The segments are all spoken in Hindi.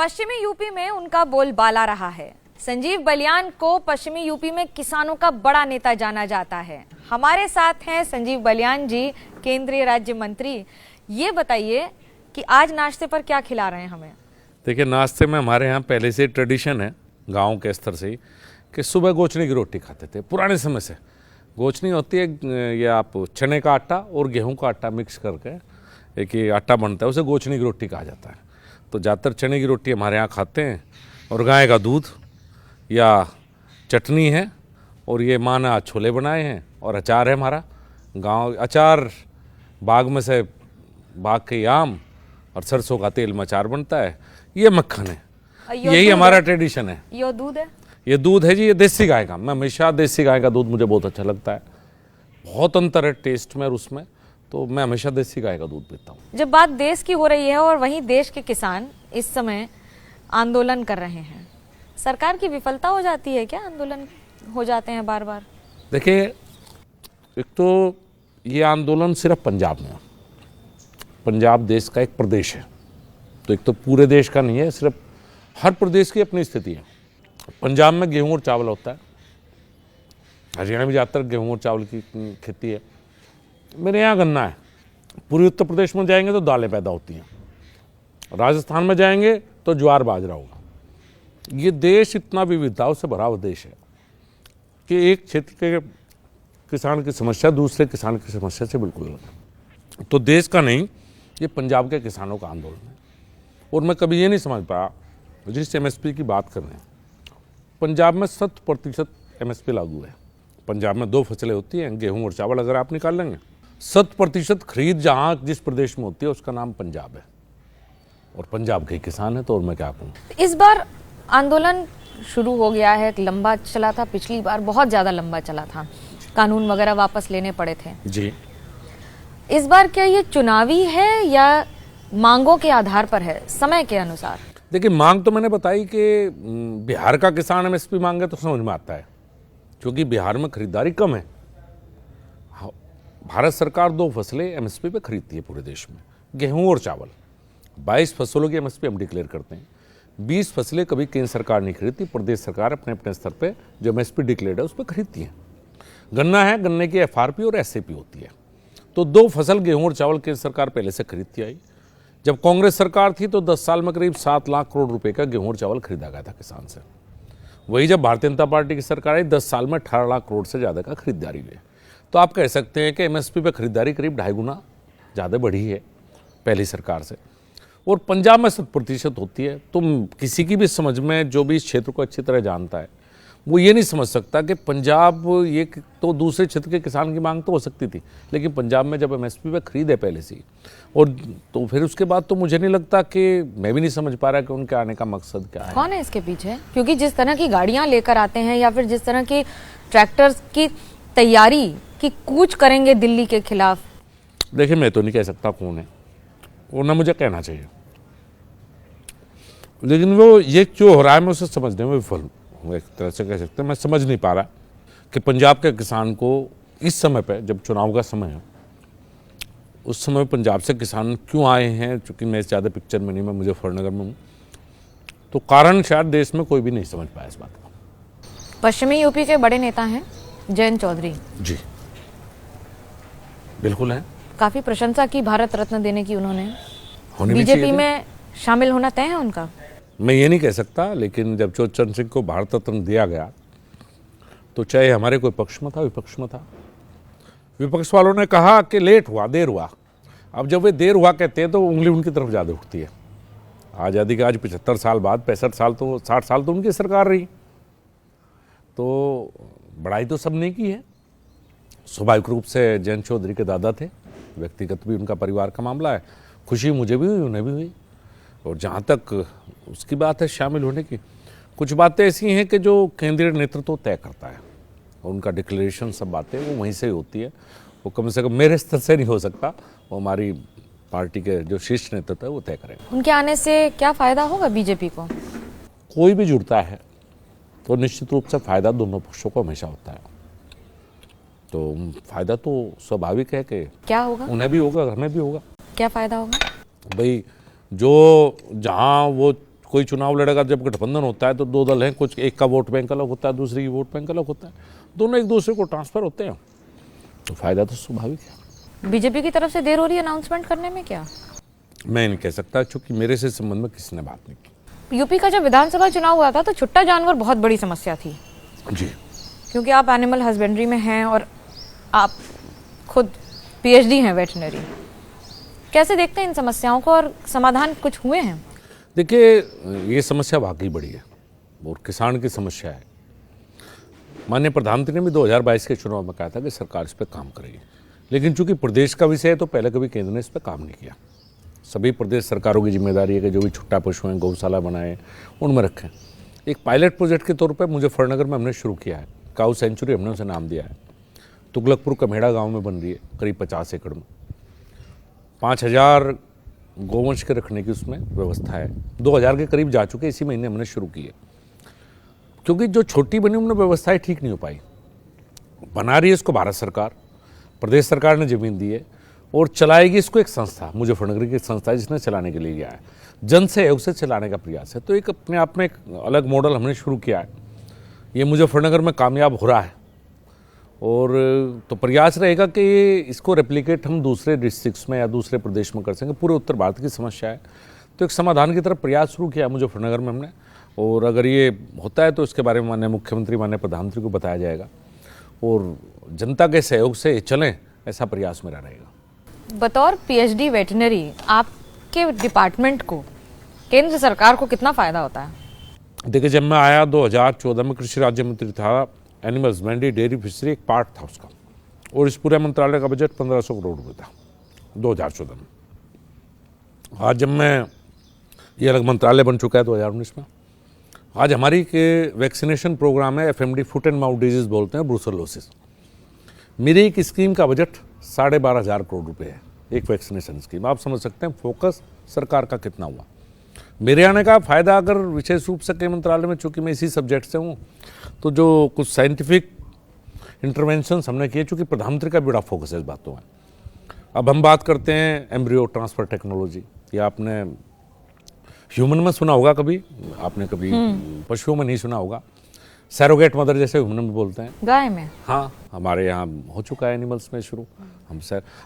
पश्चिमी यूपी में उनका बोलबाला रहा है। संजीव बलियान को पश्चिमी यूपी में किसानों का बड़ा नेता जाना जाता है। हमारे साथ हैं संजीव बलियान जी, केंद्रीय राज्य मंत्री। ये बताइए कि आज नाश्ते पर क्या खिला रहे हैं हमें? देखिए, नाश्ते में हमारे यहाँ पहले से ट्रेडिशन है गांव के स्तर से ही कि सुबह गोचनी की रोटी खाते थे। पुराने समय से गोचनी होती है, ये आप चने का आटा और गेहूं का आटा मिक्स करके एक ही आटा बनता है, उसे गोचनी की रोटी कहा जाता है। तो ज़्यादातर चने की रोटी हमारे यहाँ खाते हैं और गाय का दूध या चटनी है, और ये माँ ने आज छोले बनाए हैं और अचार है हमारा गांव अचार, बाग में से बाग के आम और सरसों का तेल में अचार बनता है। ये मक्खन है, यही हमारा ट्रेडिशन है। ये दूध है, ये दूध है जी, ये देसी गाय का। मैं हमेशा देसी गाय का दूध मुझे बहुत अच्छा लगता है। बहुत अंतर है टेस्ट में और उसमें, तो मैं हमेशा देसी गाय का दूध पीता हूँ। जब बात देश की हो रही है और वहीं देश के किसान इस समय आंदोलन कर रहे हैं, सरकार की विफलता हो जाती है क्या? आंदोलन हो जाते हैं बार बार। देखिए, एक तो ये आंदोलन सिर्फ पंजाब में है। पंजाब देश का एक प्रदेश है, तो एक तो पूरे देश का नहीं है, सिर्फ हर प्रदेश की अपनी स्थिति है। पंजाब में गेहूं और चावल होता है, हरियाणा में ज़्यादातर गेहूं और चावल की खेती है। मेरे यहाँ गन्ना है। पूर्वी उत्तर प्रदेश में जाएंगे तो दालें पैदा होती हैं, राजस्थान में जाएंगे तो ज्वार बाजरा होगा। ये देश इतना विविधताओं से भरा हुआ देश है कि एक क्षेत्र के किसान की समस्या दूसरे किसान की समस्या से बिल्कुल अलग। तो देश का नहीं, ये पंजाब के किसानों का आंदोलन है। और मैं कभी ये नहीं समझ पाया, जिस एमएसपी की बात कर रहे हैं, पंजाब में 100% एमएसपी लागू है। पंजाब में 2 फसलें होती हैं, गेहूं और चावल। अगर आप निकाल लेंगे 100% खरीद जहां जिस प्रदेश में होती है उसका नाम पंजाब है, और पंजाब के किसान है। तो और मैं क्या कहूँ, इस बार आंदोलन शुरू हो गया है, लंबा चला था, पिछली बार बहुत ज्यादा लंबा चला था, कानून वगैरह वापस लेने पड़े थे जी। इस बार क्या ये चुनावी है या मांगों के आधार पर है, समय के अनुसार? देखिए, मांग तो मैंने बताई कि बिहार का किसान एमएसपी मांगे तो समझ में आता है, क्योंकि बिहार में खरीदारी कम है। भारत सरकार 2 फसलें एमएसपी पे खरीदती है पूरे देश में, गेहूं और चावल। 22 फसलों की एमएसपी हम डिक्लेयर करते हैं। 20 फसलें कभी केंद्र सरकार नहीं खरीदती, प्रदेश सरकार अपने अपने स्तर पे जो एमएसपी डिक्लेयर्ड है उस पर खरीदती है। गन्ना है, गन्ने की एफआरपी और एसएपी होती है। तो 2 फसल गेहूं और चावल केंद्र सरकार पहले से खरीदती आई। जब कांग्रेस सरकार थी तो 10 साल में करीब 7 लाख करोड़ रुपए का गेहूं और चावल खरीदा गया था किसान से। वही जब भारतीय जनता पार्टी की सरकार आई, 10 साल में 18 लाख करोड़ से ज़्यादा का खरीदारी हुई। तो आप कह सकते हैं कि एमएसपी पे खरीदारी करीब 2.5 गुना ज़्यादा बढ़ी है पहली सरकार से। और पंजाब में 100% होती है। तुम किसी की भी समझ में, जो भी इस क्षेत्र को अच्छी तरह जानता है, वो ये नहीं समझ सकता कि पंजाब, ये तो दूसरे क्षेत्र के किसान की मांग तो हो सकती थी, लेकिन पंजाब में जब एमएसपी पे खरीद है पहले से, और तो फिर उसके बाद तो मुझे नहीं लगता कि, मैं भी नहीं समझ पा रहा कि उनके आने का मकसद क्या है। कौन है इसके पीछे? क्योंकि जिस तरह की गाड़ियां लेकर आते हैं या फिर जिस तरह की ट्रैक्टर्स की तैयारी की कूच करेंगे दिल्ली के खिलाफ। देखिए, मैं तो नहीं कह सकता कौन है, वो ना मुझे कहना चाहिए, लेकिन वो ये जो हो रहा है मैं उसे समझने में विफल हूँ। एक तरह से कह सकते हैं, मैं समझ नहीं पा रहा कि पंजाब के किसान को इस समय पे, जब चुनाव का समय है, उस समय पंजाब से किसान क्यों आए हैं। चूँकि मैं ज़्यादा पिक्चर में नहीं, मैं मुजफ्फरनगर में हूँ, तो कारण शायद देश में कोई भी नहीं समझ पाया इस बात को। पश्चिमी यूपी के बड़े नेता हैं जयंत चौधरी जी, बिल्कुल है। काफी प्रशंसा की भारत रत्न देने की उन्होंने। होनी भी बीजेपी चाहिए में शामिल होना तय है उनका? मैं ये नहीं कह सकता, लेकिन जब चौधरी सिंह को भारत रत्न दिया गया तो चाहे हमारे कोई पक्ष में था, विपक्ष में था, विपक्ष वालों ने कहा कि लेट हुआ, देर हुआ। अब जब वे देर हुआ कहते हैं तो उंगली उनकी तरफ ज़्यादा उठती है। आज़ादी के आज 75 साल बाद, 65 साल तो 60 साल तो उनकी सरकार रही, तो बड़ाई तो सबने की है। स्वाभाविक रूप से जयंत चौधरी के दादा थे, व्यक्तिगत भी उनका परिवार का मामला है। खुशी मुझे भी हुई, उन्हें भी हुई। और जहाँ तक उसकी बात है शामिल होने की, कुछ बातें ऐसी हैं कि जो केंद्रीय नेतृत्व तय करता है, और उनका डिक्लेरेशन, सब बातें वो वहीं से ही होती है। वो कम से कम मेरे स्तर से नहीं हो सकता, वो हमारी पार्टी के जो शीर्ष नेतृत्व है वो तय करेंगे। उनके आने से क्या फायदा होगा बीजेपी को? कोई भी जुड़ता है तो निश्चित रूप से फायदा दोनों पक्षों को हमेशा होता है। तो फायदा तो स्वाभाविक है कि क्या होगा, उन्हें भी होगा, हमें भी होगा। क्या फायदा होगा? भाई, जो जहाँ वो कोई चुनाव लड़ेगा, जब गठबंधन होता है तो दो दल हैं, कुछ एक का वोट बैंक अलग होता है, दूसरे की वोट बैंक अलग होता है, दोनों एक दूसरे को ट्रांसफर होते हैं, तो फायदा तो स्वाभाविक है। बीजेपी की तरफ से देर हो रही है अनाउंसमेंट करने में क्या? मैं नहीं कह सकता, क्योंकि मेरे से संबंध में किसी ने बात नहीं की। यूपी का जब विधानसभा चुनाव हुआ था तो छुट्टा जानवर बहुत बड़ी समस्या थी जी, क्योंकि आप एनिमल हस्बेंड्री में हैं और आप खुद पीएचडी हैं वेटनरी। कैसे देखते हैं इन समस्याओं को और समाधान कुछ हुए हैं? देखिए, ये समस्या वाकई बड़ी है और किसान की समस्या है। माननीय प्रधानमंत्री ने भी 2022 के चुनाव में कहा था कि सरकार इस पर काम करेगी, लेकिन चूंकि प्रदेश का विषय है तो पहले कभी केंद्र ने इस पर काम नहीं किया। सभी प्रदेश सरकारों की जिम्मेदारी है कि जो भी छुट्टा पशु हैं, गौशाला बनाएं, उनमें रखें। एक पायलट प्रोजेक्ट के तौर पर मुजफ्फरनगर में हमने शुरू किया है, काऊ सेंचुरी हमने उसे नाम दिया है। तुगलकपुर कमेड़ा गाँव में बन रही है, करीब 50 एकड़ में, 5000 गोवंश के रखने की उसमें व्यवस्था है। 2000 के करीब जा चुके, इसी महीने हमने शुरू की है, क्योंकि जो छोटी बनी उनमें व्यवस्थाएं ठीक नहीं हो पाई। बना रही है इसको भारत सरकार, प्रदेश सरकार ने जमीन दी है और चलाएगी इसको एक संस्था, मुजफ्फरनगर की संस्था जिसने चलाने के लिए गया है, जन सहयोग से चलाने का प्रयास है। तो एक अपने आप में एक अलग मॉडल हमने शुरू किया है, ये मुजफ्फरनगर में कामयाब हो रहा है और तो प्रयास रहेगा कि इसको रेप्लिकेट हम दूसरे डिस्ट्रिक्ट्स में या दूसरे प्रदेश में कर सकेंगे। पूरे उत्तर भारत की समस्या है, तो एक समाधान की तरफ प्रयास शुरू किया मुजफ्फरनगर में हमने, और अगर ये होता है तो इसके बारे में माननीय मुख्यमंत्री, माननीय प्रधानमंत्री को बताया जाएगा और जनता के सहयोग से चलें, ऐसा प्रयास मेरा रहेगा। बतौर पीएचडी वेटनरी आपके डिपार्टमेंट को केंद्र सरकार को कितना फायदा होता है? देखिए, जब मैं आया 2014 में कृषि राज्य मंत्री था, एनिमल हस्बेंड्री, डेयरी फिशरी एक पार्ट था उसका, और इस पूरे मंत्रालय का बजट 1500 करोड़ रुपये था 2014 में। आज जब मैं, ये अलग मंत्रालय बन चुका है 2019 में, आज हमारी के वैक्सीनेशन प्रोग्राम है, FMD, foot and mouth disease बोलते हैं, ब्रूसेलोसिस। मेरी एक स्कीम का बजट 12,500 करोड़ रुपये है, एक वैक्सीनेशन स्कीम। आप समझ सकते हैं फोकस सरकार का कितना हुआ। मेरे आने का फ़ायदा अगर विशेष रूप से के मंत्रालय में, चूँकि मैं इसी सब्जेक्ट से हूँ, तो जो कुछ साइंटिफिक इंटरवेंशन हमने किए, चूँकि प्रधानमंत्री का बड़ा फोकस है इस बातों में। अब हम बात करते हैं एम्ब्रियो ट्रांसफ़र टेक्नोलॉजी, या आपने ह्यूमन में सुना होगा कभी, आपने कभी पशुओं में नहीं सुना होगा। सैरोगेट मदर जैसे ह्यूमन में बोलते हैं, गाय में। हाँ, हमारे यहाँ हो चुका है एनिमल्स में शुरू।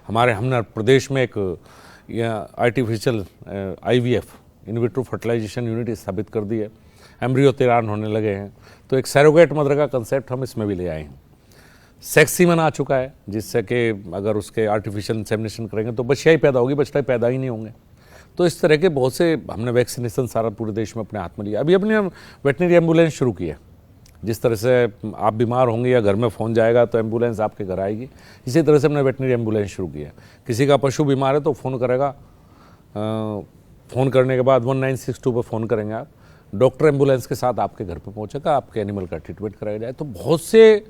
हमने प्रदेश में एक artificial IVF, in vitro fertilisation unit स्थापित कर दी है, एम्ब्रियो तैयार होने लगे हैं। तो एक सैरोगेट मदर का कंसेप्ट हम इसमें भी ले आए हैं। सेक्सीमन आ चुका है, जिससे कि अगर उसके आर्टिफिशियल इंसेमिनेशन करेंगे तो बच्चियाँ ही पैदा होगी, बच्चे पैदा ही नहीं होंगे। तो इस तरह के बहुत से हमने वैक्सीनेशन सारा पूरे देश में अपने हाथ में लिया। अभी अपने वेटनरी एम्बुलेंस शुरू की है, जिस तरह से आप बीमार होंगे या घर में फ़ोन जाएगा तो एम्बुलेंस आपके घर आएगी, इसी तरह से हमने वेटनरी एम्बुलेंस शुरू की है। किसी का पशु बीमार है तो फ़ोन करेगा, फ़ोन करने के बाद 1962 पर फ़ोन करेंगे आप, डॉक्टर एम्बुलेंस के साथ आपके घर पे पहुंचेगा, आपके एनिमल का ट्रीटमेंट कराया जाए। तो बहुत से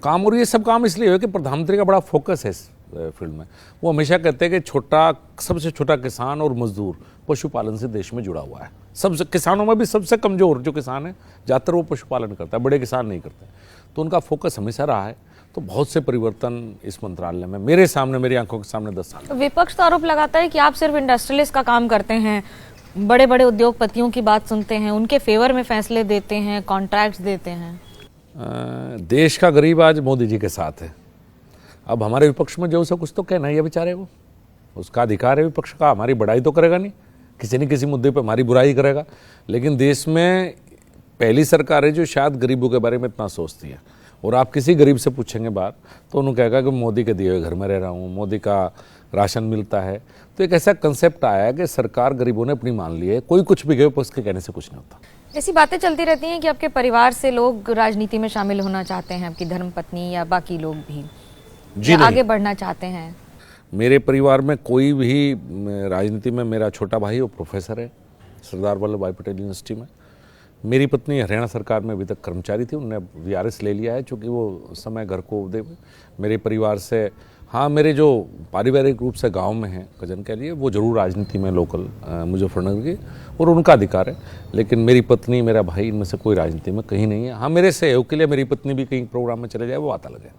काम, और ये सब काम इसलिए है कि प्रधानमंत्री का बड़ा फोकस है इस फील्ड में। वो हमेशा कहते हैं कि सबसे छोटा किसान और मजदूर पशुपालन से देश में जुड़ा हुआ है। सबसे किसानों में भी सबसे कमज़ोर जो किसान है, ज़्यादातर वो पशुपालन करता है, बड़े किसान नहीं करते। तो उनका फोकस हमेशा रहा है। तो बहुत से परिवर्तन इस मंत्रालय में मेरे सामने, मेरी आंखों के सामने 10 साल। विपक्ष तो आरोप लगाता है कि आप सिर्फ इंडस्ट्रियलिस्ट का काम करते हैं, बड़े बड़े उद्योगपतियों की बात सुनते हैं, उनके फेवर में फैसले देते हैं, कॉन्ट्रैक्ट्स देते हैं। देश का गरीब आज मोदी जी के साथ है। अब हमारे विपक्ष में जो उसे कुछ तो कहना ही है बेचारे, वो उसका अधिकार है विपक्ष का। हमारी बड़ाई तो करेगा नहीं, किसी न किसी मुद्दे पर हमारी बुराई करेगा। लेकिन देश में पहली सरकार है जो शायद गरीबों के बारे में इतना सोचती है। और आप किसी गरीब से पूछेंगे बात, तो उन्होंने कहेगा कि मोदी के दिए हुए घर में रह रहा हूँ, मोदी का राशन मिलता है। तो एक ऐसा कंसेप्ट आया है कि सरकार गरीबों ने अपनी मान ली है, कोई कुछ भी कहे, उसके कहने से कुछ नहीं होता। ऐसी बातें चलती रहती हैं कि आपके परिवार से लोग राजनीति में शामिल होना चाहते हैं, आपकी धर्मपत्नी या बाकी लोग भी जी आगे बढ़ना चाहते हैं। मेरे परिवार में कोई भी राजनीति में, मेरा छोटा भाई वो प्रोफेसर है सरदार वल्लभ भाई पटेल यूनिवर्सिटी में। मेरी पत्नी हरियाणा सरकार में अभी तक कर्मचारी थी, उन्होंने VRS ले लिया है, चूँकि वो समय घर को दे। मेरे परिवार से, हाँ, मेरे जो पारिवारिक रूप से गांव में हैं कजन के लिए, वो जरूर राजनीति में लोकल मुजफ्फरनगर की, और उनका अधिकार है। लेकिन मेरी पत्नी, मेरा भाई, इनमें से कोई राजनीति में कहीं नहीं है। हाँ, मेरे सहयोग के लिए मेरी पत्नी भी कहीं प्रोग्राम में चले जाए, वो आता लगे।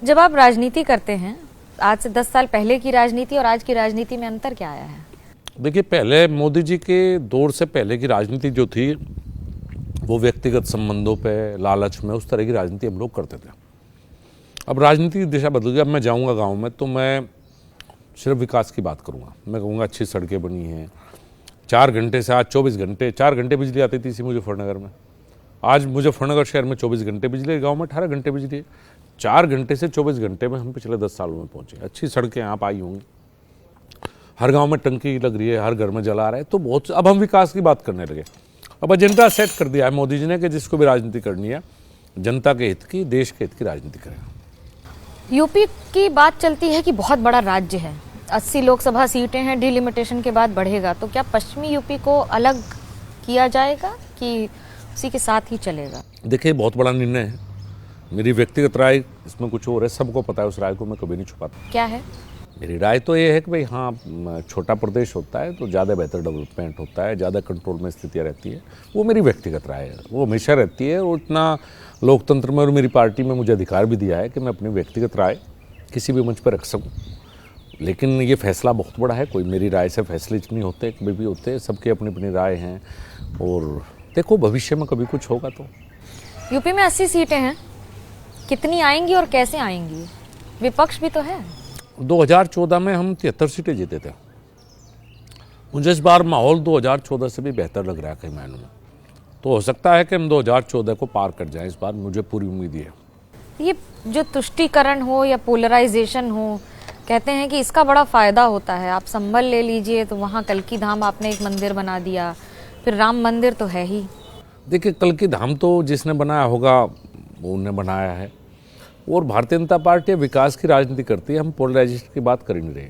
जब आप राजनीति करते हैं, आज से 10 साल पहले की राजनीति और आज की राजनीति में अंतर क्या आया है? देखिए, पहले मोदी जी के दौर से पहले की राजनीति जो थी वो व्यक्तिगत संबंधों पे, लालच में, उस तरह की राजनीति हम लोग करते थे। अब राजनीति की दिशा बदल गई। अब मैं जाऊंगा गांव में तो मैं सिर्फ विकास की बात करूंगा। मैं कहूँगा अच्छी सड़कें बनी हैं, 4 घंटे से आज 24 घंटे, 4 घंटे बिजली आती थी इसी मुजफ्फरनगर में, आज मुजफ्फरनगर शहर में 24 घंटे बिजली है, गाँव में 18 घंटे बिजली है। 4 घंटे से 24 घंटे में हम पिछले 10 सालों में पहुँचे। अच्छी सड़कें आप आई होंगी, हर गांव में टंकी लग रही है, हर घर में जला रहा है, तो बहुत। अब हम विकास की बात करने लगे। अब एजेंडा सेट कर दिया है मोदी जी ने कि जिसको भी राजनीति करनी है, जनता के हित की, देश के हित की राजनीति करेगा। यूपी की बात चलती है कि बहुत बड़ा राज्य है, 80 लोकसभा सीटें हैं, डिलिमिटेशन के बाद बढ़ेगा, तो क्या पश्चिमी यूपी को अलग किया जाएगा कि उसी के साथ ही चलेगा? देखिए, बहुत बड़ा निर्णय है। मेरी व्यक्तिगत राय इसमें कुछ और है, सबको पता है, उस राय को मैं कभी नहीं छुपाता। क्या है? मेरी राय तो ये है कि भाई हाँ, छोटा प्रदेश होता है तो ज़्यादा बेहतर डेवलपमेंट होता है, ज़्यादा कंट्रोल में स्थितियाँ रहती है। वो मेरी व्यक्तिगत राय है, वो हमेशा रहती है। और इतना लोकतंत्र में और मेरी पार्टी में मुझे अधिकार भी दिया है कि मैं अपनी व्यक्तिगत राय किसी भी मंच पर रख सकूँ। लेकिन ये फैसला बहुत बड़ा है, कोई मेरी राय से फैसले नहीं होते, कभी भी होते, सबकी अपनी अपनी राय हैं। और देखो, भविष्य में कभी कुछ होगा तो। यूपी में 80 सीटें हैं, कितनी आएंगी और कैसे आएंगी? विपक्ष भी तो है। 2014 में हम 73 सीटें जीते थे। मुझे इस बार माहौल 2014 से भी बेहतर लग रहा है कई मायनों में। तो हो सकता है कि हम 2014 को पार कर जाएं इस बार, मुझे पूरी उम्मीद है। ये जो तुष्टीकरण हो या पोलराइजेशन हो, कहते हैं कि इसका बड़ा फायदा होता है। आप संभल ले लीजिए तो वहाँ कल्की धाम आपने एक मंदिर बना दिया, फिर राम मंदिर तो है ही। देखिए, कल्की धाम तो जिसने बनाया होगा वो उन्होंने बनाया है। और भारतीय जनता पार्टी विकास की राजनीति करती है, हम पोलराइजेशन की बात कर ही नहीं रहे।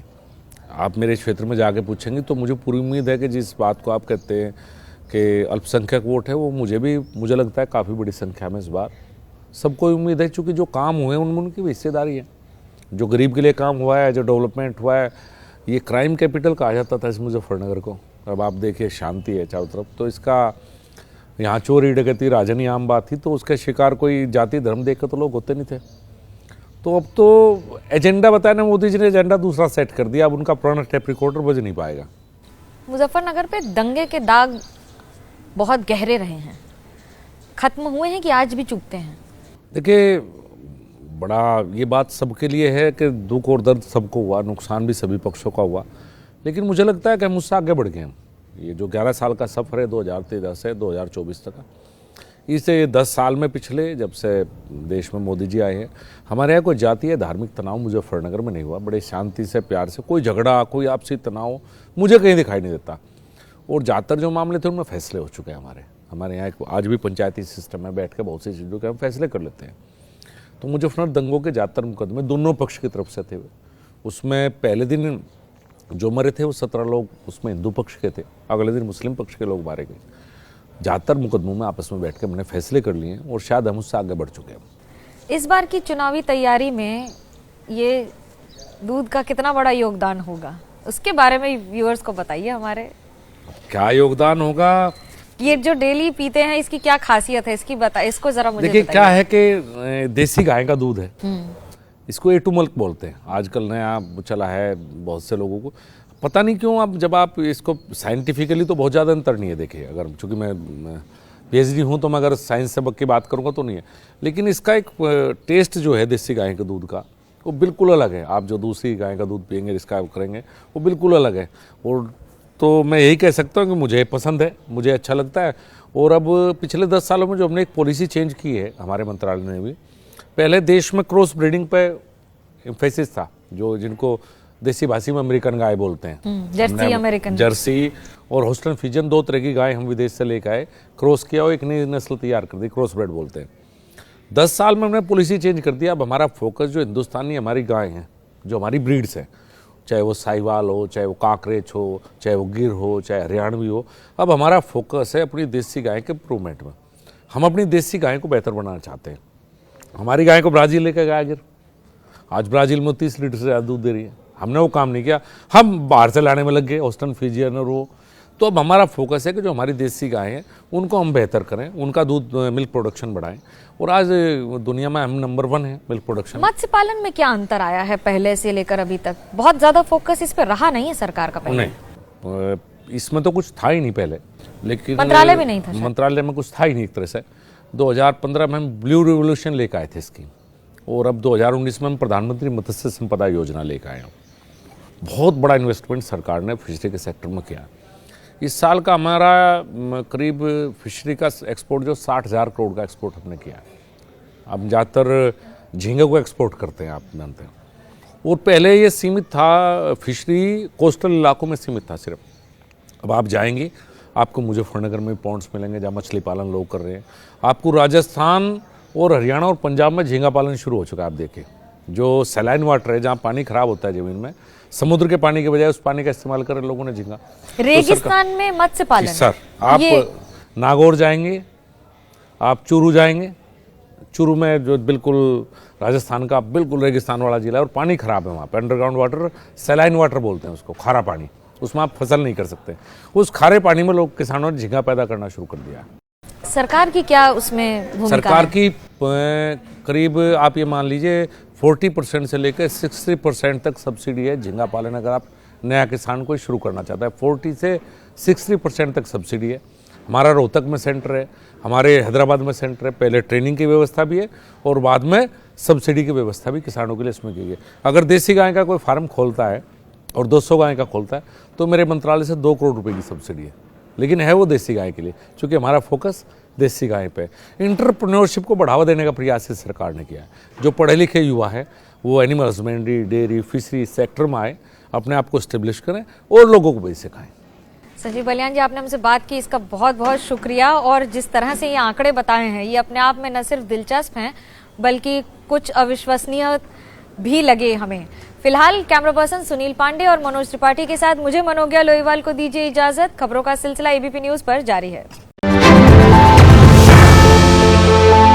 आप मेरे क्षेत्र में जाके पूछेंगे तो मुझे पूरी उम्मीद है कि जिस बात को आप कहते हैं कि अल्पसंख्यक वोट है, वो मुझे लगता है काफ़ी बड़ी संख्या में इस बार सबको उम्मीद है। चूँकि जो काम हुए उनमें उनकी भी हिस्सेदारी है। जो गरीब के लिए काम हुआ है, जो डेवलपमेंट हुआ है, ये क्राइम कैपिटल कहा जाता था इस मुजफ्फरनगर को। अब आप देखिए, शांति है चारों तरफ, तो इसका यहाँ चोरी डकैती राजनी आम बात थी, तो उसके शिकार कोई जाति धर्म देख के तो लोग होते नहीं थे। तो अब तो एजेंडा बताया ना मोदी जी ने, एजेंडा दूसरा सेट कर दिया। अब उनका पुराना टेप रिकॉर्डर बज नहीं पाएगा। मुजफ्फरनगर पे दंगे के दाग बहुत गहरे रहे हैं, खत्म हुए हैं कि आज भी चुभते हैं? देखिए, बड़ा ये बात सबके लिए है कि दुख और दर्द सबको हुआ, नुकसान भी सभी पक्षों का हुआ। लेकिन मुझे लगता है कि हम उससे आगे बढ़ गए हैं। ये जो 11 साल का सफ़र है 2013 से 2024 तक, इसे 10 साल में पिछले जब से देश में मोदी जी आए हैं, हमारे यहाँ कोई जातीय धार्मिक तनाव मुजफ्फरनगर में नहीं हुआ। बड़े शांति से, प्यार से, कोई झगड़ा, कोई आपसी तनाव मुझे कहीं दिखाई नहीं देता। और ज़्यादातर जो मामले थे उनमें फैसले हो चुके हैं। हमारे यहाँ आज भी पंचायती सिस्टम में बैठ के बहुत सी चीज़ों के हम फैसले कर लेते हैं। तो मुजफ्फरनगर दंगों के ज़्यादातर मुकदमे दोनों पक्ष की तरफ से थे। उसमें पहले दिन जो मरे थे वो 17 लोग उसमें हिंदू पक्ष के थे, अगले दिन मुस्लिम पक्ष के लोग मारे गए। ज़्यादातर मुकदमों में आपस में बैठ के हमने फैसले कर लिए हैं और शायद हम उससे आगे बढ़ चुके हैं। इस बार की चुनावी तैयारी में ये दूध का कितना बड़ा योगदान होगा, उसके बारे में व्यूअर्स को बताइए हमारे। क्या योगदान होगा? ये जो डेली पीते हैं इसकी क्या खासियत है, इसको जरा मुझे देखिए, बताइए। क्या है कि देसी गाय का दूध है, इसको A2 मिल्क बोलते हैं। आजकल नया चला है, बहुत से लोगों को पता नहीं क्यों। अब जब आप इसको साइंटिफिकली तो बहुत ज़्यादा अंतर नहीं है। देखिए, अगर चूँकि मैं PhD हूँ तो मैं अगर साइंस सबक की बात करूँगा तो नहीं है, लेकिन इसका एक टेस्ट जो है देसी गाय के दूध का वो बिल्कुल अलग है। आप जो दूसरी गाय का दूध पियेंगे, इसका करेंगे, वो बिल्कुल अलग है। और तो मैं यही कह सकता हूँ कि मुझे पसंद है, मुझे अच्छा लगता है। और अब पिछले 10 सालों में जो हमने एक पॉलिसी चेंज की है हमारे मंत्रालय ने भी, पहले देश में क्रॉस ब्रीडिंग पे एम्फेसिस था, जो जिनको देसी भाषी में अमेरिकन गाय बोलते हैं, जर्सी अमेरिकन, जर्सी और होस्टन फ्रीजियन, 2 तरह की गाय हम विदेश से लेकर आए, क्रॉस किया और एक नई नस्ल तैयार कर दी, क्रॉस ब्रेड बोलते हैं। 10 साल में हमने पॉलिसी चेंज कर दिया। अब हमारा फोकस जो हिंदुस्तानी हमारी गाय हैं, जो हमारी ब्रीड्स हैं, चाहे वो साहिवाल हो, चाहे वो काकरेच हो, चाहे वो गिर हो, चाहे हरियाणवी हो, अब हमारा फोकस है अपनी देसी गाय के इम्प्रूवमेंट में। हम अपनी देसी गाय को बेहतर बनाना चाहते हैं। हमारी गाय को ब्राज़ील लेकर गया गिर, आज ब्राज़ील में 30 लीटर से ज़्यादा दूध दे रही है। हमने वो काम नहीं किया, हम बाहर से लाने में लग गए, होस्टन फ्रीजियन और वो। तो अब हमारा फोकस है कि जो हमारी देसी गाय हैं उनको हम बेहतर करें, उनका दूध मिल्क प्रोडक्शन बढ़ाएं। और आज दुनिया में हम नंबर 1 है मिल्क प्रोडक्शन। मत्स्य पालन में क्या अंतर आया है पहले से लेकर अभी तक? बहुत ज्यादा फोकस इस पे रहा नहीं है सरकार का पहले। नहीं, इसमें तो कुछ था ही नहीं पहले, लेकिन मंत्रालय भी नहीं था शायद। मंत्रालय में कुछ था ही नहीं एक तरह से। 2015 में हम ब्लू रिवोल्यूशन लेकर आए थे स्कीम, और अब 2019 में हम प्रधानमंत्री मत्स्य संपदा योजना लेकर आए हैं। बहुत बड़ा इन्वेस्टमेंट सरकार ने फिशरी के सेक्टर में किया। इस साल का हमारा करीब फिशरी का एक्सपोर्ट जो 60,000 करोड़ का एक्सपोर्ट हमने किया है। अब ज़्यादातर झींगे को एक्सपोर्ट करते हैं, आप जानते हैं। और पहले ये सीमित था, फिशरी कोस्टल इलाकों में सीमित था सिर्फ। अब आप जाएंगे, आपको मुजफ्फरनगर में पॉन्ड्स मिलेंगे जहाँ मछली पालन लोग कर रहे हैं। आपको राजस्थान और हरियाणा और पंजाब में झींगा पालन शुरू हो चुका है। आप देखिए, जो सैलाइन वाटर है, जहाँ पानी खराब होता है ज़मीन में, समुद्र के पानी के बजाय उस पानी का इस्तेमाल कर रहे लोगों ने झींगा। रेगिस्तान में मत्स्य पालन सर, आप नागौर जाएंगे, आप चूरू जाएंगे, चूरू में जो बिल्कुल राजस्थान का बिल्कुल रेगिस्तान वाला जिला है और पानी खराब है वहाँ पे। अंडरग्राउंड वाटर, सैलाइन वाटर बोलते हैं उसको, खारा पानी, उसमें आप फसल नहीं कर सकते। उस खारे पानी में लोग, किसानों ने झींगा पैदा करना शुरू कर दिया। सरकार की क्या उसमें भूमिका सरकार है? की करीब आप ये मान लीजिए 40% से लेकर 60% तक सब्सिडी है झींगा पालन। अगर आप नया किसान कोई शुरू करना चाहता है, 40 से 60% तक सब्सिडी है। हमारा रोहतक में सेंटर है, हमारे हैदराबाद में सेंटर है। पहले ट्रेनिंग की व्यवस्था भी है और बाद में सब्सिडी की व्यवस्था भी किसानों के लिए इसमें की गई। अगर देसी गाय का कोई फार्म खोलता है और 200 गाय का खोलता है तो मेरे मंत्रालय से 2 करोड़ रुपए की सब्सिडी है, लेकिन है वो देसी गाय के लिए, क्योंकि हमारा फोकस देसी गाय पे। इंटरप्रेन्योरशिप को बढ़ावा देने का प्रयास इस सरकार ने किया है। जो पढ़े लिखे युवा है वो animal husbandry, dairy, fishery sector में आए, अपने आप को स्टेब्लिश करें और लोगों को भी सिखाएं। संजीव बलियान जी, आपने हमसे बात की, इसका बहुत बहुत शुक्रिया। और जिस तरह से ये आंकड़े बताए हैं, ये अपने आप में न सिर्फ दिलचस्प हैं बल्कि कुछ अविश्वसनीय भी लगे हमें। फिलहाल कैमरा पर्सन सुनील पांडे और मनोज त्रिपाठी के साथ मुझे मनोज्ञा लोहीवाल को दीजिए इजाजत। खबरों का सिलसिला एबीपी न्यूज पर जारी है।